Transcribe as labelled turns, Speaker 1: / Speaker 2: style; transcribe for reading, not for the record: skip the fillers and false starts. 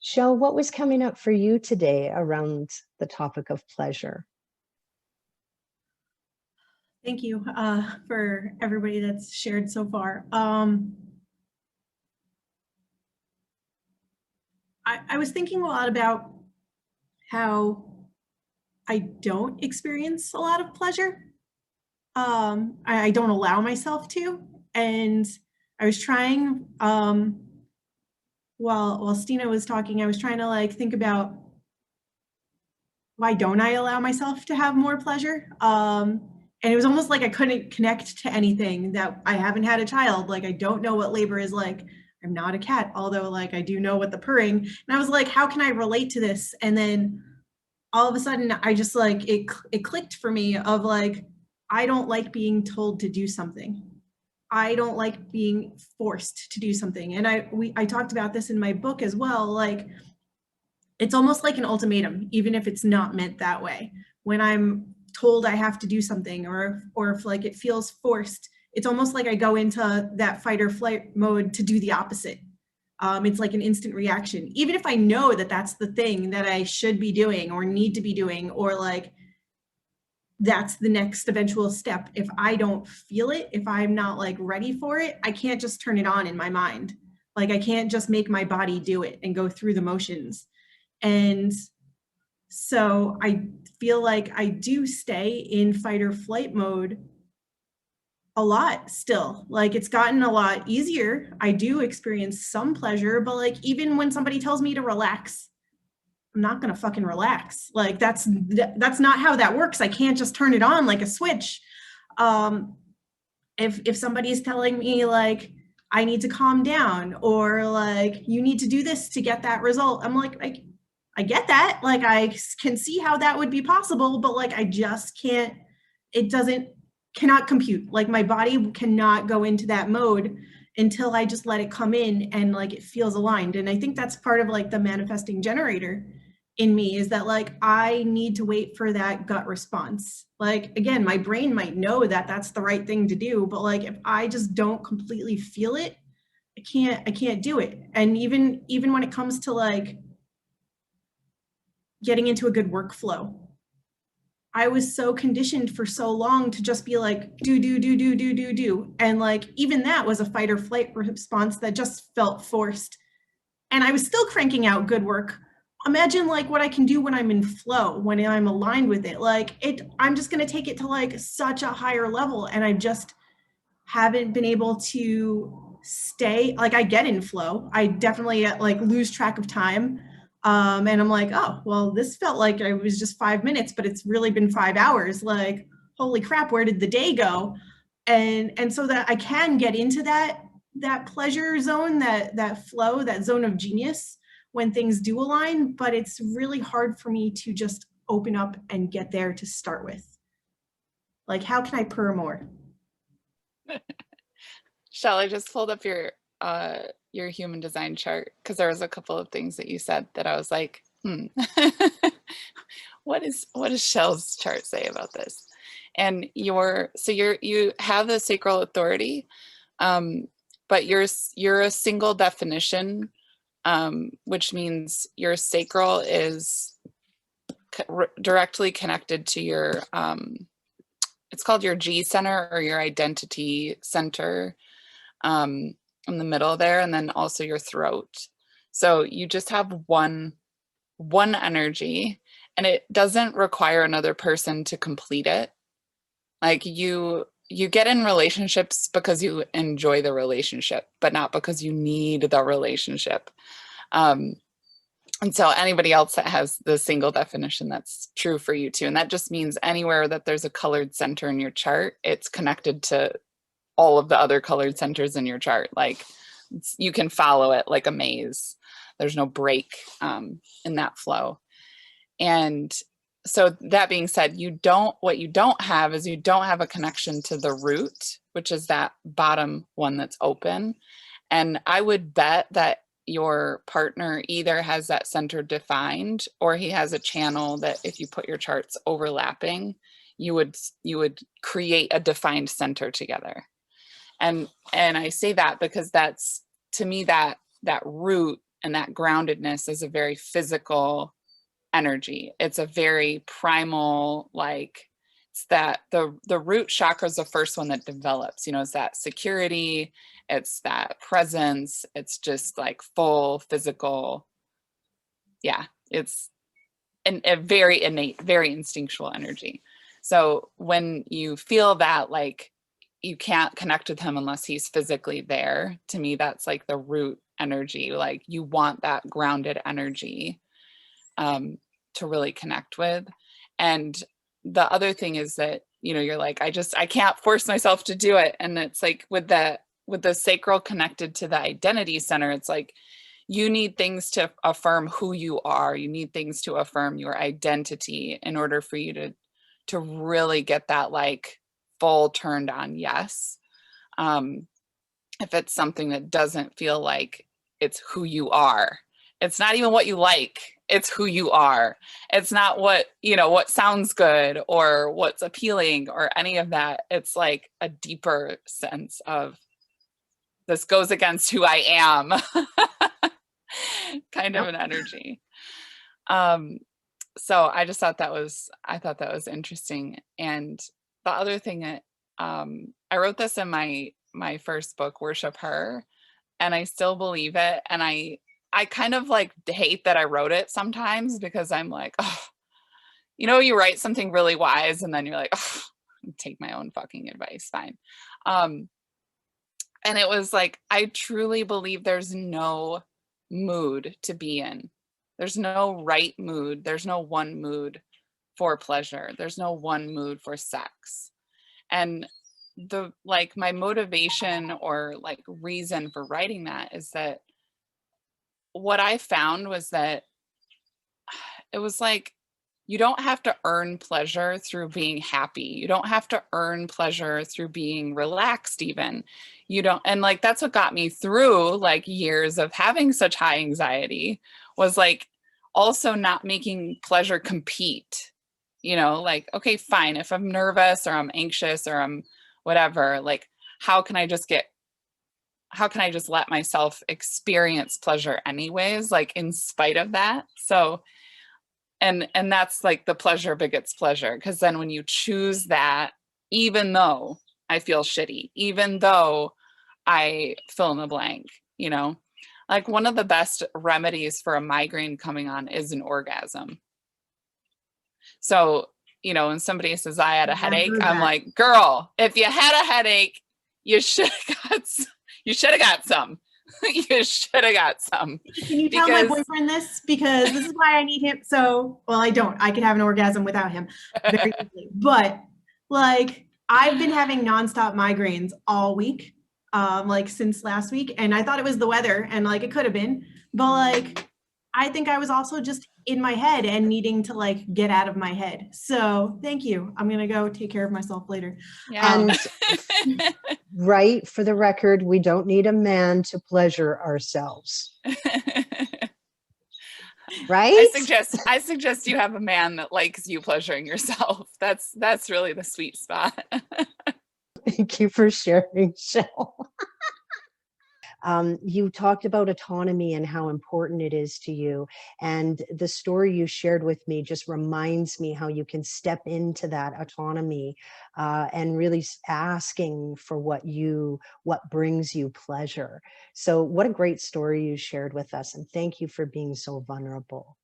Speaker 1: Shell, what was coming up for you today around the topic of pleasure?
Speaker 2: Thank you for everybody that's shared so far. I was thinking a lot about how I don't experience a lot of pleasure. I don't allow myself to. And I was trying, while Steena was talking, I was trying to like think about why don't I allow myself to have more pleasure? And it was almost like I couldn't connect to anything, that I haven't had a child. Like, I don't know what labor is like. I'm not a cat, although like I do know what the purring. And I was like, how can I relate to this? And then all of a sudden I just like, it clicked for me of like, I don't like being told to do something. I don't like being forced to do something. And I talked about this in my book as well. Like, it's almost like an ultimatum, even if it's not meant that way. When I'm told I have to do something, or if like it feels forced, it's almost like I go into that fight or flight mode to do the opposite. It's like an instant reaction, even if I know that that's the thing that I should be doing or need to be doing, or like that's the next eventual step. If I don't feel it, if I'm not like ready for it, I can't just turn it on in my mind. Like, I can't just make my body do it and go through the motions. And so I feel like I do stay in fight or flight mode a lot still. Like, it's gotten a lot easier. I do experience some pleasure, but like, even when somebody tells me to relax, I'm not gonna fucking relax. Like, that's not how that works. I can't just turn it on like a switch. If somebody's telling me like, I need to calm down, or like, you need to do this to get that result, I'm like, I get that. Like, I can see how that would be possible, but like, I just can't, cannot compute. Like, my body cannot go into that mode until I just let it come in and like it feels aligned. And I think that's part of like the manifesting generator in me, is that like, I need to wait for that gut response. Like, again, my brain might know that that's the right thing to do, but like, if I just don't completely feel it, I can't do it. And even when it comes to like getting into a good workflow, I was so conditioned for so long to just be like, do. And like, even that was a fight or flight response that just felt forced. And I was still cranking out good work. Imagine like what I can do when I'm in flow, when I'm aligned with it. Like, I'm just going to take it to like such a higher level. And I just haven't been able to stay. Like, I get in flow. I definitely like lose track of time. And I'm like, oh, well, this felt like it was just 5 minutes, but it's really been 5 hours. Like, holy crap, where did the day go? And so that I can get into that pleasure zone, that flow, that zone of genius when things do align, but it's really hard for me to just open up and get there to start with. Like, how can I purr more?
Speaker 3: Shell, I just pulled up your human design chart, because there was a couple of things that you said that I was like, what does Shell's chart say about this? And you have the sacral authority, but you're a single definition, which means your sacral is directly connected to your it's called your G center, or your identity center, in the middle there, and then also your throat. So you just have one energy, and it doesn't require another person to complete it. Like, you get in relationships because you enjoy the relationship, but not because you need the relationship. And so anybody else that has the single definition, that's true for you too. And that just means anywhere that there's a colored center in your chart, it's connected to all of the other colored centers in your chart. Like, you can follow it like a maze. There's no break in that flow. And so that being said, what you don't have is, you don't have a connection to the root, which is that bottom one that's open. And I would bet that your partner either has that center defined, or he has a channel that, if you put your charts overlapping, you would create a defined center together. And I say that because that's, to me, that root and that groundedness is a very physical energy. It's a very primal, like, it's that the root chakra is the first one that develops, you know, it's that security, it's that presence, it's just like full physical. Yeah, it's a very innate, very instinctual energy. So when you feel that, like, you can't connect with him unless he's physically there, to me, that's like the root energy. Like, you want that grounded energy to really connect with. And the other thing is that, you know, you're like, I can't force myself to do it. And it's like with the sacral connected to the identity center, it's like, you need things to affirm who you are. You need things to affirm your identity in order for you to really get that, like, full turned on yes. If it's something that doesn't feel like it's who you are, it's not even what you like, it's who you are. It's not what, you know, what sounds good or what's appealing or any of that. It's like a deeper sense of, this goes against who I am. Kind of an energy. So I just thought that was interesting. And the other thing that I wrote this in my first book, Worship Her, and I still believe it. And I kind of like hate that I wrote it sometimes, because I'm like, oh, you know, you write something really wise and then you're like, oh, take my own fucking advice, fine. And it was like, I truly believe there's no mood to be in. There's no right mood. There's no one mood for pleasure. There's no one mood for sex. And my motivation or like reason for writing that is that what I found was that it was like, you don't have to earn pleasure through being happy. You don't have to earn pleasure through being relaxed even. You don't, and like, that's what got me through like years of having such high anxiety, was like also not making pleasure compete. You know, like, okay, fine, if I'm nervous or I'm anxious or I'm whatever, like, how can I just let myself experience pleasure anyways, like in spite of that? So and that's like the pleasure begets pleasure, because then when you choose that, even though I feel shitty, even though I fill in the blank, you know, like one of the best remedies for a migraine coming on is an orgasm. So, you know, when somebody says I had a headache, I'm like, girl, if you had a headache, you should have got some. You should have got some.
Speaker 2: Can you tell my boyfriend this? Because this is why I need him. So, well, I don't. I could have an orgasm without him very easily. But like, I've been having nonstop migraines all week, like since last week. And I thought it was the weather, and like it could have been. But like, I think I was also just in my head and needing to like get out of my head. So thank you. I'm going to go take care of myself later.
Speaker 3: Yeah.
Speaker 1: And right, for the record, we don't need a man to pleasure ourselves. Right?
Speaker 3: I suggest you have a man that likes you pleasuring yourself. That's really the sweet spot.
Speaker 1: Thank you for sharing, Chelle. You talked about autonomy and how important it is to you. And the story you shared with me just reminds me how you can step into that autonomy and really asking for what brings you pleasure. So what a great story you shared with us. And thank you for being so vulnerable.